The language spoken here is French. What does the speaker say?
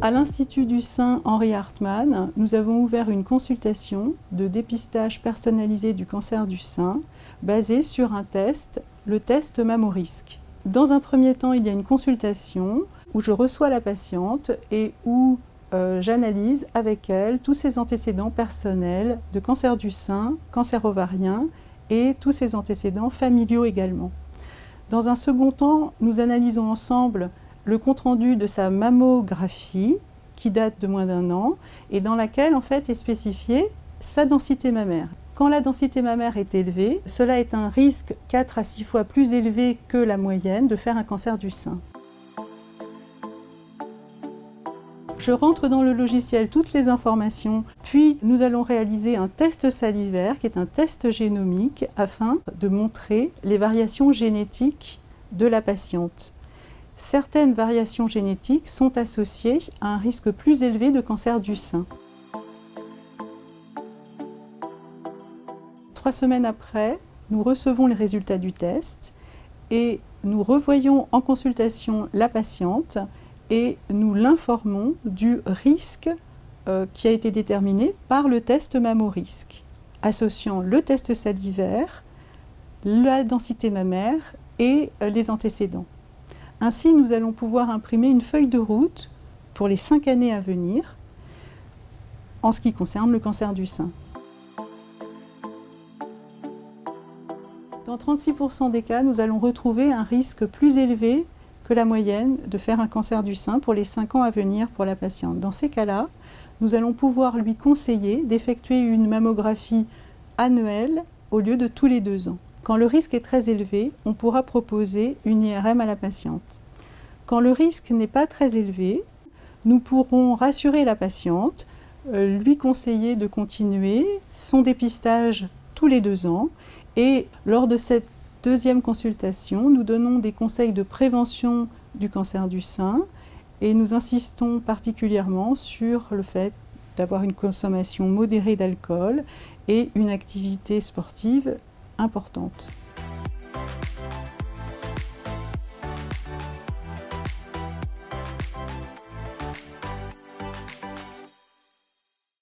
À l'Institut du sein Henri Hartmann, nous avons ouvert une consultation de dépistage personnalisé du cancer du sein basée sur un test, le test MammoRisc. Dans un premier temps, il y a une consultation où je reçois la patiente et où j'analyse avec elle tous ses antécédents personnels de cancer du sein, cancer ovarien et tous ses antécédents familiaux également. Dans un second temps, nous analysons ensemble le compte-rendu de sa mammographie qui date de moins d'1 an et dans laquelle en fait est spécifiée sa densité mammaire. Quand la densité mammaire est élevée, cela est un risque 4 à 6 fois plus élevé que la moyenne de faire un cancer du sein. Je rentre dans le logiciel toutes les informations, puis nous allons réaliser un test salivaire qui est un test génomique afin de montrer les variations génétiques de la patiente. Certaines variations génétiques sont associées à un risque plus élevé de cancer du sein. 3 semaines après, nous recevons les résultats du test et nous revoyons en consultation la patiente et nous l'informons du risque qui a été déterminé par le test MammoRisc, associant le test salivaire, la densité mammaire et les antécédents. Ainsi, nous allons pouvoir imprimer une feuille de route pour les 5 années à venir en ce qui concerne le cancer du sein. Dans 36% des cas, nous allons retrouver un risque plus élevé que la moyenne de faire un cancer du sein pour les 5 ans à venir pour la patiente. Dans ces cas-là, nous allons pouvoir lui conseiller d'effectuer une mammographie annuelle au lieu de tous les 2 ans. Quand le risque est très élevé, on pourra proposer une IRM à la patiente. Quand le risque n'est pas très élevé, nous pourrons rassurer la patiente, lui conseiller de continuer son dépistage tous les 2 ans et lors de cette deuxième consultation, nous donnons des conseils de prévention du cancer du sein et nous insistons particulièrement sur le fait d'avoir une consommation modérée d'alcool et une activité sportive importante.